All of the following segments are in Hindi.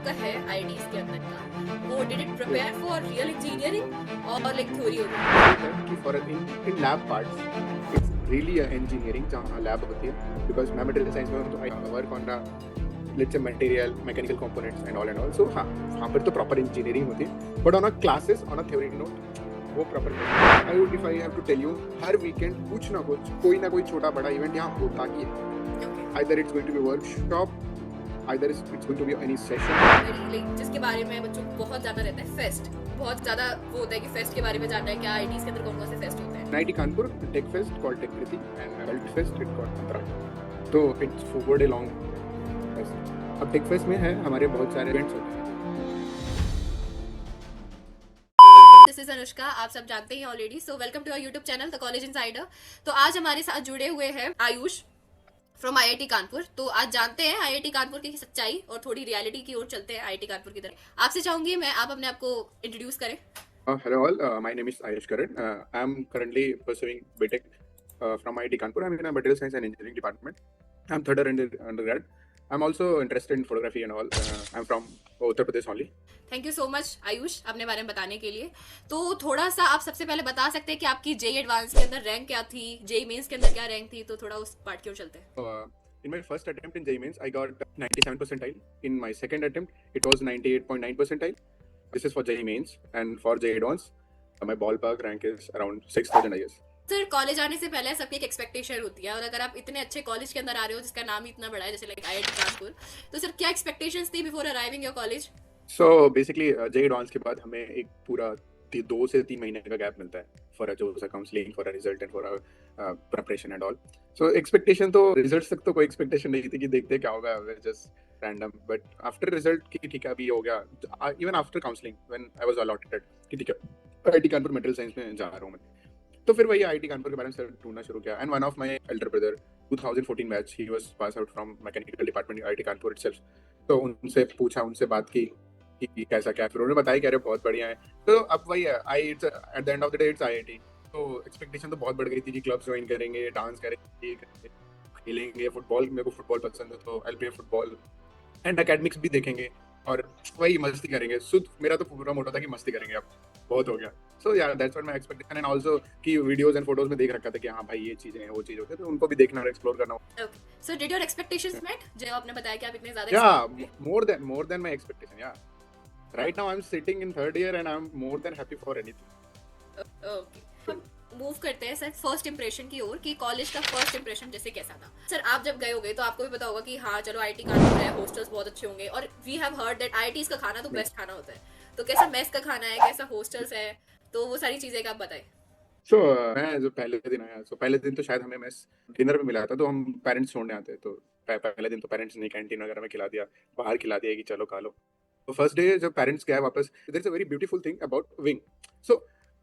आपका है आईआईटीज के अंदर का, वो did it prepare for real engineering और लाइक थ्योरी ओरिएंटेड? कि for in lab parts it's really engineering जहाँ लैब होती है, बिकॉज मैं मटेरियल साइंस में हूँ, तो आई वर्क ऑन लेट्स से material mechanical components and all so हाँ, वहाँ पर तो प्रॉपर इंजीनियरिंग होती है, but on a classes on a theory note वो proper I would if I have to tell you, हर वीकेंड कुछ ना कुछ कोई ना कोई छोटा बड़ा इवेंट यहाँ होता ही है. Either it's going to be workshop, either it's going to be any session. जिसके बारे में बच्चों को बहुत ज्यादा रहता है फेस्ट, बहुत ज्यादा वो होता है कि फेस्ट के बारे में जानना है क्या आईआईटीज के अंदर कौन कौन से फेस्ट होते हैं. IIT Kanpur Tech Fest called Tech Kriti and Cult Fest it called Mantra. So it's 4 day long fest. अब Tech Fest में है हमारे बहुत सारे इवेंट्स होते हैं. दिस इज अनुष्का, आप सब जानते हैं already. So welcome to our YouTube channel the college insider. तो आज हमारे साथ जुड़े हुए हैं आयुष फ्रॉम आईआईटी कानपुर. तो आज जानते हैं आईआईटी कानपुर की सच्चाई और थोड़ी रियलिटी की ओर चलते हैं आईआईटी कानपुर की तरफ. आपसे चाहूंगी मैं आप अपने आप को इंट्रोड्यूस करें. Hello all, my name is Ayush Karan. I'm currently pursuing BTech from IIT Kanpur. I'm in a material science and engineering department. I'm third year undergrad. I'm also interested in photography and all. I'm from Uttar Pradesh only. Thank you so much Ayush अपने बारे में बताने के लिए. तो थोड़ा सा आप सबसे पहले बता सकते हैं कि आपकी जेई एडवांस के अंदर रैंक क्या थी, जेई मेंस के अंदर क्या रैंक थी, तो थोड़ा उस पार्ट की ओर चलते हैं. In my first attempt in JEE Mains, I got 97 percentile. In my second attempt, it was 98.9 percentile. This is for JEE Mains, and for JEE Advance, my ballpark rank is around 6,000 I guess. Sir college आने से पहले सबकी एक एक्सपेक्टेशन होती है, और अगर आप इतने अच्छे कॉलेज के अंदर आ रहे हो जिसका नाम ही इतना बड़ा है जैसे लाइक आईआईटी कानपुर, तो सर क्या एक्सपेक्टेशंस थी before arriving your college? So basically, JEE Advance के बाद हमें एक पूरा 2 से 3 महीने का गैप मिलता है for a जो counselling, for a result and for a preparation and all. So expectation तो रिजल्ट तक तो कोई एक्सपेक्टेशन नहीं थी कि देखते क्या होगा, just random. But after result की ठीक है अभी हो गया, even after counseling when I was allotted कि ठीक है IIT कानपुर मटेरियल साइंस में जा रहा हूँ मैं, तो फिर वही IIT कानपुर के बारे में ढूंढना शुरू किया. And one of my Elder brother 2014 batch, he was pass out from mechanical department IIT Kanpur itself. तो उनसे पूछा, उनसे बात की कि कैसा क्या, फिर उन्होंने बताया कि अरे बहुत बढ़िया है. तो अब वही है, at the end of the day it's IIT. तो एक्सपेक्टेशन तो बहुत बढ़ गई थी कि क्लब्स ज्वाइन करेंगे, डांस करेंगे, खेलेंगे फुटबॉल, मेरे को फुटबॉल पसंद है तो I will play football, and academics भी देखेंगे और वही मस्ती करेंगे. शुद्ध मेरा तो पूरा मोटा था कि मस्ती करेंगे, अब बहुत हो गया. सो यार that's what my expectation. And also कि वीडियोस एंड फोटोज में देख रखा था कि हाँ भाई ये चीजें हैं, वो चीज होती है, तो उनको भी देखना और एक्सप्लोर करना. Okay, so did your expectations met? जो आपने बताया कि आप इतने ज्यादा या more than my expectation. Yeah right now I'm sitting in third year and I'm more than happy for anything. Okay, हम मूव करते हैं सर फर्स्ट इंप्रेशन की ओर कि कॉलेज का फर्स्ट इंप्रेशन जैसे कैसा था. सर आप जब गए होगे तो आपको भी पता होगा कि हाँ चलो आईआईटी कानपुर है, हॉस्टल्स बहुत अच्छे होंगे, और we have heard that IITs का खाना तो बेस्ट खाना होता है. तो कैसा मेस का खाना है, कैसा हॉस्टल्स है, तो वो सारी चीजें आप बताएं. So मैं जो पहले दिन आया, so पहले दिन तो शायद हमें मेस डिनर पे मिला था, तो हम पेरेंट्स छोड़ने आते, तो पहले दिन तो पेरेंट्स ने कैंटीन वगैरह में खिला दिया, बाहर खिला दिया कि चलो खा लो. तो फर्स्ट डे जब पेरेंट्स गए वापस, there is a very beautiful thing about wing. So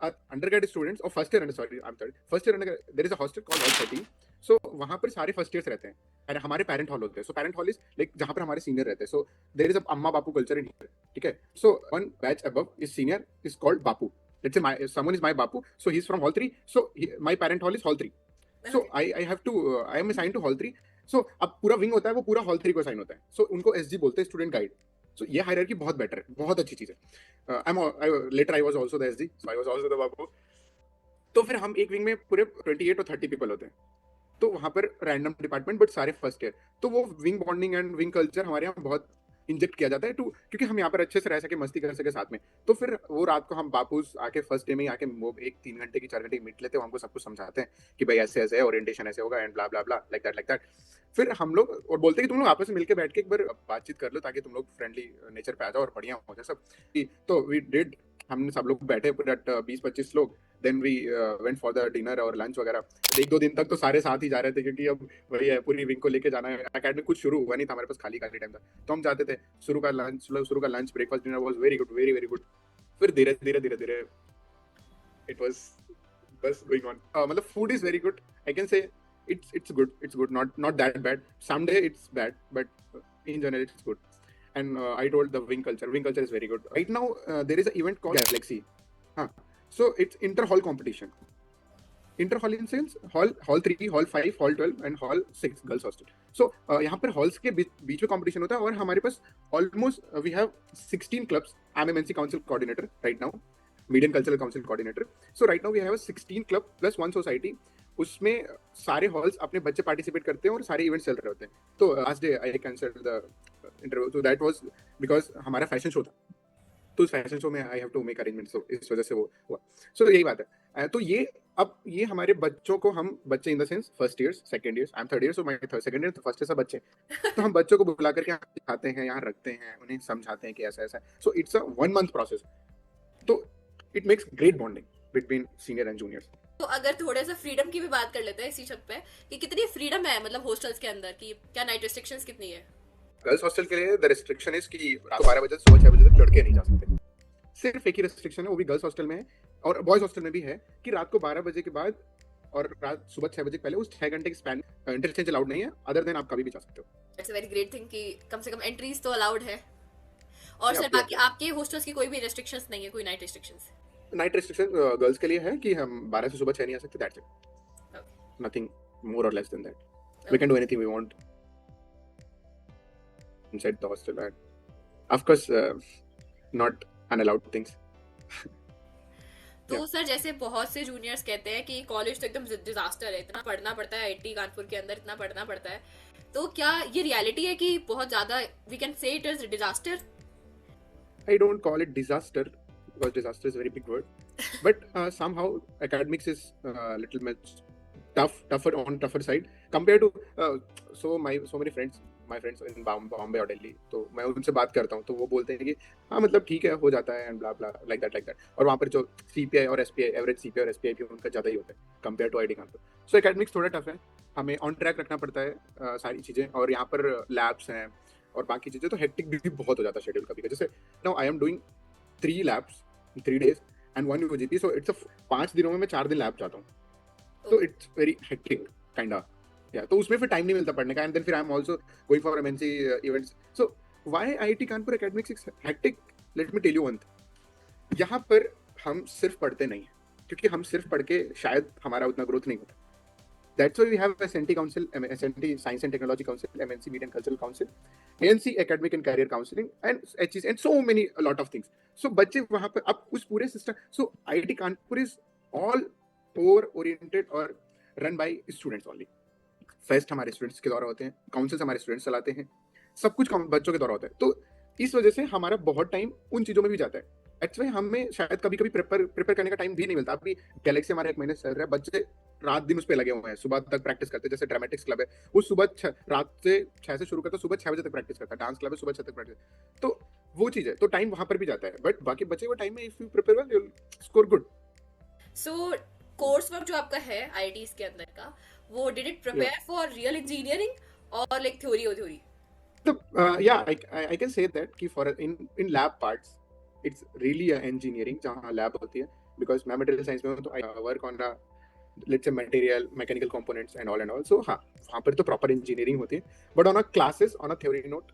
undergraduate students और first year, sorry I am third, first year there is a hostel called hall 13. So वहां पर सारे फर्स्ट ईयर्स रहते हैं और हमारे पेरेंट हॉल होते हैं. So parent hall is like जहां पर हमारे सीनियर रहते हैं. सो देयर इज अ अम्मा बापू कल्चर इन हियर, ठीक है. So one batch above is senior is called Bapu. Let's say someone is my bapu, so he's from hall 3, so my parent hall is hall 3. So I have to I am assigned to hall 3. So अब पूरा विंग होता है वो पूरा hall 3 को असाइन होता है. So उनको SG बोलते हैं, स्टूडेंट गाइड. So ये हायरार्की बहुत बेटर है, बहुत अच्छी चीज है. Later I was also the SG, so I was also the bapu. तो फिर हम एक विंग में पूरे 28 और 30 पीपल होते हैं. तो वहाँ पर रैंडम डिपार्टमेंट बट सारे फर्स्ट ईयर. तो वो wing bonding and wing culture हमारे यहाँ बहुत इंजेक्ट किया जाता है टू, क्योंकि हम यहाँ पर अच्छे से रह सके, मस्ती कर सके साथ में. तो फिर वो रात को हम बापूस आके फर्स्ट डे में ही आके वो एक 3 घंटे की 4 घंटे की मीट लेते हैं, हमको सब कुछ समझाते हैं कि भाई ऐसे ऐसे है, ओरिएंटेशन ऐसे होगा and blah blah blah like that. फिर हम लोग और बोलते हैं कि तुम लोग आपस में मिलकर बैठ के एक बार बातचीत कर लो ताकि तुम लोग फ्रेंडली नेचर पे आ जाओ और बढ़िया हो जाए सब. तो वी डिड, हमने सब लोग बैठे पूरे 20-25 लोग. Then we went for the dinner और लंच वगैरह. 1-2 दिन तक तो सारे साथ ही जा रहे थे, क्योंकि अब वही है, पूरी विंग को लेके जाना है. एकेडमी कुछ शुरू हुआ नहीं था हमारे पास, खाली टाइम था, तो हम जाते थे. शुरू का lunch breakfast dinner was very good, very very good. फिर धीरे धीरे इट वाज बस गोइंग ऑन. मतलब food is very good, I can say it's good, not that bad. Someday it's bad, but in general it's good. And I told the wing culture is very good. Right now there is an event called Galaxy. So it's inter hall competition. Inter hall in sense hall 3, hall 5, hall 12 and hall 6 girls hostel. So यहाँ पर हॉल्स के बीच में कंपटीशन होता है और हमारे पास almost we have 16 clubs. I am MNC council coordinator right now, medium cultural council coordinator. So right now we have 16 club plus 1 society. उसमें सारे हॉल्स अपने बच्चे पार्टिसिपेट करते हैं और सारे इवेंट्स चल रहे होते हैं. तो last day I cancelled the interview, तो दैट वाज बिकॉज हमारा फैशन शो था, तो उस फैशन शो में I have to make arrangement, so इस वजह से वो हुआ. सो यही बात है. तो ये अब ये हमारे बच्चों को, हम बच्चे in the sense first years, second years, I am third year, so my third second year, तो फर्स्ट ईयर सब बच्चे. तो हम बच्चों को बुला करके यहाँ सिखाते हैं, यहाँ रखते हैं, उन्हें समझाते हैं कि ऐसा ऐसा. So it's a 1 month process. तो it makes great bonding between senior and juniors. तो अगर थोड़े सा फ्रीडम की भी बात कर लेते हैं इसी छत पे कि कितनी फ्रीडम है मतलब हॉस्टल्स के अंदर की, क्या नाइट रिस्ट्रिक्शंस कितनी है? गर्ल्स हॉस्टल के लिए द रिस्ट्रिक्शन इज कि रात 12 बजे से सुबह 6 बजे तक लड़के नहीं जा सकते. सिर्फ एक ही रिस्ट्रिक्शन है, वो भी गर्ल्स हॉस्टल में है और बॉयज हॉस्टल में भी है, कि रात को 12 बजे के बाद और रात सुबह 6 बजे पहले उस 6 घंटे के स्पैन इंटरचेंज अलाउड नहीं है. अदर देन आप कभी भी जा सकते हो. It's a very great thing कि कम से कम एंट्रीज तो अलाउड है. और Yeah, सर बाकी yeah. आपके हॉस्टल्स की कोई भी रेस्ट्रिक्शंस नहीं है, कोई night restrictions? Night restriction girls के लिए है कि हम 12 से सुबह 6 नहीं आ सकते. दैट्स इट, नथिंग मोर और less than that. We can do anything we want inside the hostel and of course not unallowed things. तो सर जैसे बहुत से जूनियर्स कहते हैं कि कॉलेज तो एकदम डिजास्टर है, इतना पढ़ना पड़ता है, आईटी कानपुर के अंदर इतना पढ़ना पड़ता है. तो क्या ये रियलिटी है कि बहुत ज्यादा we can say it is disaster? I don't call it disaster because disaster is a very big word, but somehow academics is little much tougher side compared to so many friends, my friends in Bombay or Delhi. तो मैं उनसे बात करता हूँ तो वो बोलते हैं कि हाँ मतलब ठीक है, हो जाता है and blah blah like that. और वहाँ पर जो CPI और SPI, एवरेज CPI और SPI भी उनका ज़्यादा ही होता है compare to IT Kanpur. So academics थोड़ा टफ है, हमें ऑन ट्रैक रखना पड़ता है सारी चीज़ें. और यहाँ पर लैब्स हैं और बाकी चीज़ें, तो हेक्टिक भी बहुत हो जाता है शेड्यूल कभी. जैसे now I am doing 3 labs in 3 days and 1 UGP, so it's a 5 दिनों में मैं 4 दिन लैब जाता हूँ. तो it's very hectic kind of. या तो उसमें फिर टाइम नहीं मिलता पढ़ने का. एंड देन फिर I am also going for MNC events. So why IIT Kanpur academics is hectic? Let me tell you one thing. यहाँ पर हम सिर्फ पढ़ते नहीं हैं, क्योंकि हम सिर्फ पढ़ के शायद हमारा उतना ग्रोथ नहीं होता. That's why we have SNT Council, SNT Science and Technology Council, MNC Media and Cultural Council, ANC Academic and Career Counseling, and HEs, and so many, a lot of things. So बच्चे वहाँ पर अब उस पूरे system. So IIT Kanpur is all core oriented और run by students only. Fest हमारे स्टूडेंट्स के द्वारा होते हैं, काउंसिल्स हमारे स्टूडेंट्स चलाते हैं, सब कुछ बच्चों के द्वारा होता है. तो इस वजह से हमारा बहुत टाइम उन चीज़ों में भी जाता है. एक्चुअली हमें शायद कभी कभी प्रिपेयर करने का टाइम भी नहीं मिलता. अभी गैलेक्सी हमारा 1 महीने चल रहा है, बच्चे रात दिन उस पर लगे हुए हैं, सुबह तक प्रैक्टिस करते हैं. जैसे ड्रामेटिक्स क्लब है, वो सुबह रात से 6 से शुरू करता है, सुबह 6 बजे तक प्रैक्टिस करता है. डांस क्लब है, सुबह 6 तक प्रैक्टिस. तो वो चीज़ है, तो टाइम वहाँ पर भी जाता है. बट बाकी बचे हुए टाइम में if you prepare well you will score good. So course work जो आपका है आईआईटीज के अंदर का, वो did it prepare for real engineering और like theory? So, yeah, I can say that कि for in lab parts it's really a engineering जहाँ lab होती है, because मैं material science में हूँ तो I work on the let's say material mechanical components and all. So हाँ, वहाँ पर तो proper engineering होती है, but on a classes on a theory note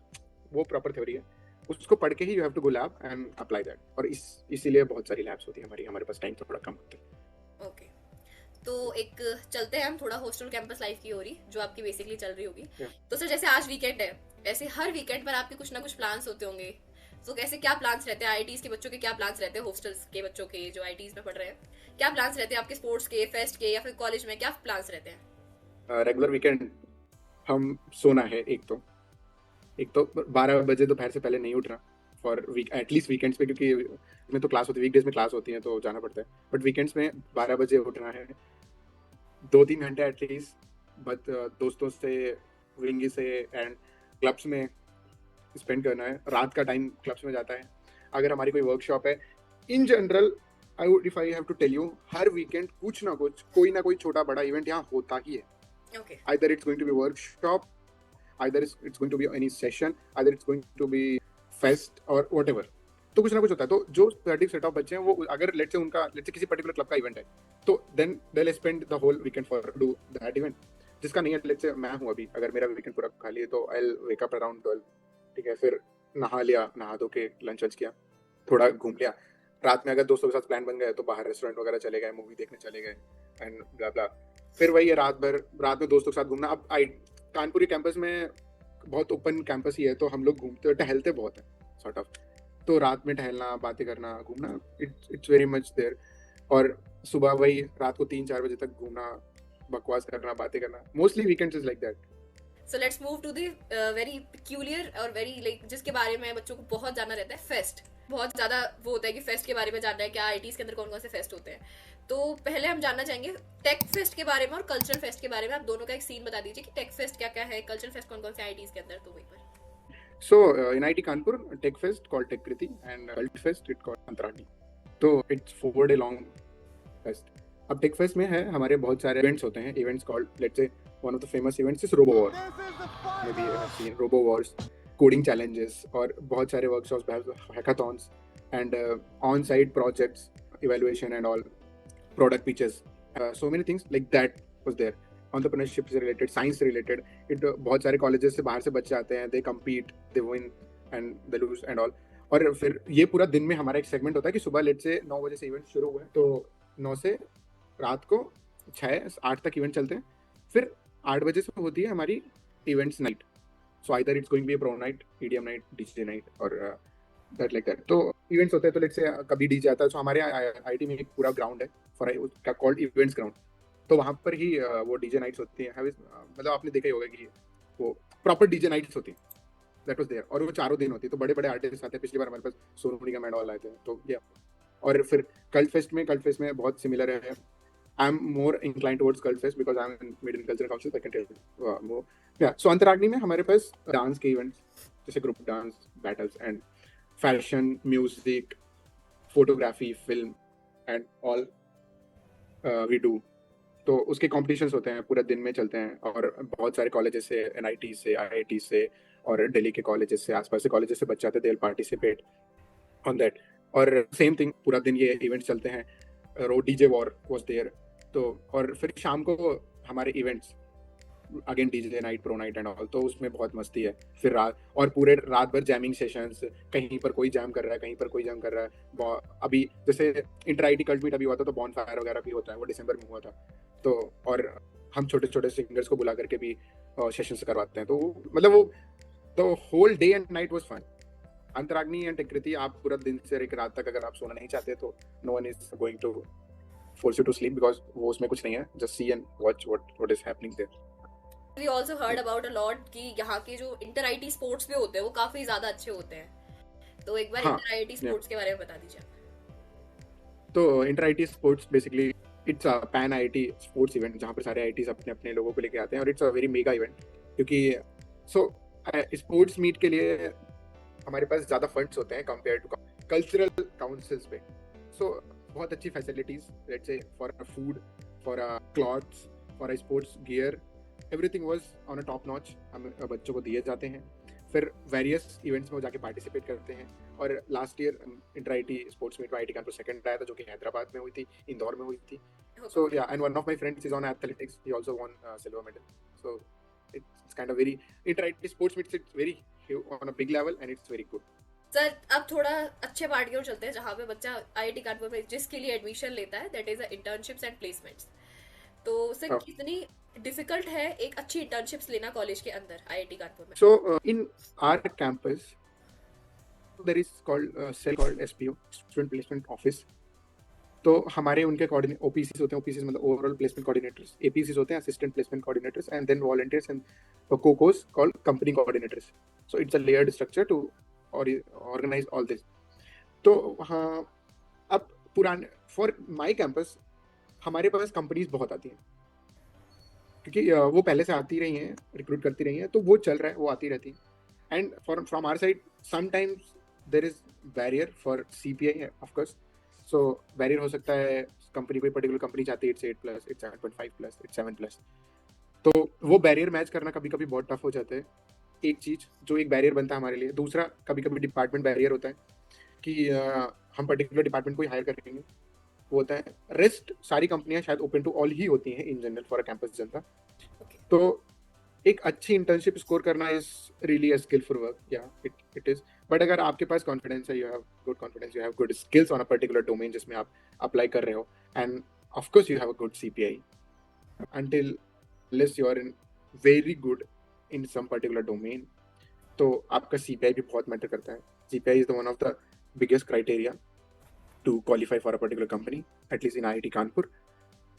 वो proper theory है, उसको पढ़ के ही you have to go lab and apply that. और इसीलिए बहुत सारी labs होती है हमारे पास टाइम थोड़ा कम होता है. ओके, तो एक चलते हैं हम थोड़ा हॉस्टल कैंपस लाइफ की ओर ही, जो आपकी बेसिकली चल रही होगी. तो सर जैसे आज वीकेंड है, ऐसे हर वीकेंड पर आपके कुछ ना कुछ प्लान्स होते होंगे. तो कैसे क्या प्लान्स रहते हैं आईआईटीज के बच्चों के, क्या प्लान्स रहते हैं हॉस्टल्स के बच्चों के जो आईआईटीज में पढ़ रहे हैं, क्या प्लान्स रहते हैं आपके स्पोर्ट्स के, फेस्ट के, या फिर कॉलेज में क्या प्लान्स रहते हैं? रेगुलर वीकेंड हम सोना है. एक तो 12 बजे दोपहर से पहले नहीं उठना फॉर वीक, एटलीस्ट वीकेंड्स पे, क्योंकि इसमें तो क्लास होती है, वीकडेज में क्लास होती है तो जाना पड़ता है. बट वीकेंड्स में 12 बजे उठना है, 2-3 घंटे एटलीस्ट दोस्तों से, विंगी से एंड क्लब्स में स्पेंड करना है. रात का टाइम क्लब्स में जाता है. अगर हमारी कोई वर्कशॉप है, in general if I have to tell you, हर वीकेंड कुछ ना कुछ, कोई ना कोई छोटा बड़ा इवेंट यहाँ होता ही है. Okay. Either it's going to be workshop, either it's going to be any session, either it's going to be fest or whatever. तो कुछ ना कुछ होता है. तो जो 30 सेट ऑफ बच्चे हैं, वो अगर लेट्स से किसी पर्टिकुलर क्लब का इवेंट है, तो then they will spend the whole weekend for do that event. जिसका नहीं है, लेट्स से मैं हूँ अभी, अगर मेरा वीकेंड पूरा खाली है तो I will wake up around 12. ठीक है, फिर नहा लिया, नहा धो के लंच किया, थोड़ा घूम लिया, रात में अगर दोस्तों के साथ प्लान बन गए तो बाहर रेस्टोरेंट वगैरह चले गए, मूवी देखने चले गए एंड ब्ला ब्ला। फिर वही है रात में दोस्तों के साथ घूमना। अब कानपुरी कैंपस में बहुत ओपन कैंपस ही है, तो हम लोग घूमते टहलते बहुत है सॉर्ट ऑफ। तो रात में टहलना, बातें करना, घूमना, इट्स वेरी मच देयर। और सुबह वही रात को 3-4 बजे तक घूमना, बकवास करना, बातें करना। Mostly weekends is like that. So let's move to the very peculiar और वेरी लाइक जिसके बारे में बच्चों को बहुत जानना रहता है, फेस्ट। बहुत ज्यादा वो होता है कि फेस्ट के बारे में जानना है, क्या आईटीज के अंदर कौन कौन से फेस्ट होते हैं। तो पहले हम जानना चाहेंगे टेक फेस्ट के बारे में और कल्चरल फेस्ट के बारे में। आप दोनों का एक सीन बता दीजिए कि टेक फेस्ट क्या क्या है, कल्चरल फेस्ट कौन कौन से आईटीज के अंदर, तो वहीं पर। So in IIT Kanpur, Tech Fest called Tech Kriti and Cult Fest it called Antaragni. तो it's 4-day long fest. अब Tech Fest में है हमारे बहुत सारे events होते हैं. Events called, let's say one of the famous events is Robo War. Maybe you have seen Robo Wars, coding challenges और बहुत सारे workshops, hackathons and on-site projects, evaluation and all, product pitches. So many things like that was there. Entrepreneurship से related, science से related, बहुत सारे colleges से बाहर से बच्चे आते हैं, they compete, they win and they lose and all. और फिर ये पूरा दिन में हमारा एक सेगमेंट होता है कि सुबह लेट से 9 बजे से इवेंट शुरू हुआ है, तो 9 से रात को 6-8 तक इवेंट चलते हैं। फिर 8 बजे से होती है हमारी events night. So either it's going be a pro night, EDM night, DJ night और दैट लाइक दैट। तो इवेंट्स होते हैं तो लेट से कभी डीजे आता है। सो हमारे आईटी में एक पूरा ग्राउंड है फॉर क्या कॉल्ड इवेंट्स ग्राउंड। तो वहाँ पर ही वो डीजे नाइट्स होती हैं। मतलब आपने देखा ही होगा कि वो प्रॉपर डीजे नाइट्स होती हैं, दैट वाज देयर। और वो 4 दिन होती है, तो बड़े बड़े आर्टिस्ट आते हैं। पिछली बार हमारे पास सोनू निगम एंड ऑल आए थे, तो या। और फिर कल्ट फेस्ट में बहुत सिमिलर है। I am more inclined towards cult fest because I am in mid in cultural council, I can tell you more. Yeah so Antaragni में हमारे पास डांस के इवेंट्स जैसे group dance battles and fashion, music, photography, film and all we do. तो उसके कॉम्पिटिशन्स होते हैं, पूरा दिन में चलते हैं। और बहुत सारे कॉलेजेस से, एनआईटी से, आईआईटी से और दिल्ली के कॉलेजेस से, आसपास के कॉलेजेस से बच्चे आते हैं, they will participate on that. और सेम थिंग पूरा दिन ये इवेंट्स चलते हैं। रो डीजे वॉर वाज देयर। तो और फिर शाम को हमारे events again DJ night, pro night and all, तो उसमें बहुत मस्ती है। फिर रात और पूरे रात भर जैमिंग सेशंस, कहीं पर कोई जैम कर रहा है, कहीं पर कोई जैम कर रहा है। अभी जैसे इंटर आईटी कल्ट मीट अभी हुआ था, तो बॉन फायर वगैरह भी होता है, वो दिसंबर में हुआ था। तो और हम छोटे छोटे सिंगर्स को बुला करके भी सेशंस करवाते हैं। तो मतलब वो the whole day and night was fun. Antaragni and Techkriti, आप पूरा दिन से एक रात तक अगर आप सोना नहीं चाहते तो no one is going to force you to sleep, because वो उसमें कुछ नहीं है। Just see and watch what is happening there. We also heard about a lot कि यहाँ के जो इंटर आईटी स्पोर्ट्स भी होते हैं वो काफी ज्यादा अच्छे होते हैं। तो एक बार इंटर आईटी स्पोर्ट्स के बारे में बता दीजिए। तो inter IIT sports basically it's a pan IT sports event, जहाँ पर सारे आईटीज अपने अपने लोगों को लेके आते हैं। और it's a very mega event, क्योंकि सो स्पोर्ट्स मीट के लिए हमारे पास ज़्यादा फंड्स होते हैं कंपेयर टू कल्चरल काउंसिल्स पे। सो बहुत अच्छी facilities, let's say for food, for clothes, for sports gear, everything was on a top notch. हम बच्चों को दिए जाते हैं। फिर वेरियस इवेंट्स में वो जाके पार्टिसिपेट करते हैं। और last year inter IIT sports meet में आईटी कानपुर सेकंड आया था, जो कि हैदराबाद में हुई थी, इंदौर में हुई थी। So yeah and one of my friends is on athletics, he also won silver medal. So it's kind of very inter IIT sports meet, it's very on a big level and it's very good. Sir अब थोड़ा अच्छे पार्ट की ओर चलते हैं, जहाँ पे बच्चा आईआईटी कानपुर में जिसके लिए एडमिशन लेता है, that is internships and placements. तो सर कितनी डिफिकल्ट है एक अच्छी इंटर्नशिप्स लेना कॉलेज के अंदर आईआईटी कानपुर में? So in our campus there is called cell called SPO, student placement office. तो हमारे उनके कोऑर्डिनेट ओपीसीज होते हैं। ओपीसीज मतलब ओवरऑल प्लेसमेंट कोऑर्डिनेटर्स। एपीसीज होते हैं assistant placement coordinators, and then volunteers and CoCos called company coordinators. So it's a layered structure to organize all this. तो हाँ, अब पुराने फॉर माय कैंपस हमारे पास कंपनीज बहुत आती हैं, क्योंकि वो पहले से आती रही हैं, रिक्रूट करती रही हैं, तो वो चल रहा है, वो आती रहती हैं। And from our side sometimes there is barrier for CPI of course. So barrier हो सकता है, कंपनी कोई पर्टिकुलर कंपनी चाहती है इट्स 8+, इट्स 7.5+, इट्स 7+। तो वो बैरियर मैच करना कभी कभी बहुत टफ हो जाता है। एक चीज़ जो एक बैरियर बनता है हमारे लिए। दूसरा, कभी कभी डिपार्टमेंट बैरियर होता है कि हम पर्टिकुलर डिपार्टमेंट को ही हायर करेंगे, वो होता है। रेस्ट सारी कंपनियां शायद ओपन टू ऑल ही होती हैं in general for a campus जनता। तो एक अच्छी इंटर्नशिप स्कोर करना is really a skillful work, yeah it is. But अगर आपके पास कॉन्फिडेंस है, you have good confidence, you have good skills on a particular domain जिसमें आप अप्लाई कर रहे हो, and of course you have a good CPI, until unless you are in very good in some particular domain, तो आपका सीपीआई भी बहुत मैटर करता है। CPI is the one of the biggest criteria to qualify for a particular company, at least in IIT Kanpur.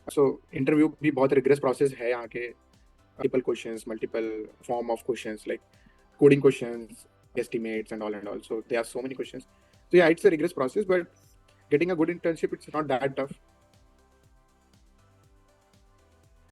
So interview भी बहुत रिग्रेस प्रोसेस है यहाँ के, multiple questions, multiple form of questions, like coding questions, estimates and all and all. So there are so many questions. So yeah, it's a rigorous process, but getting a good internship, it's not that tough.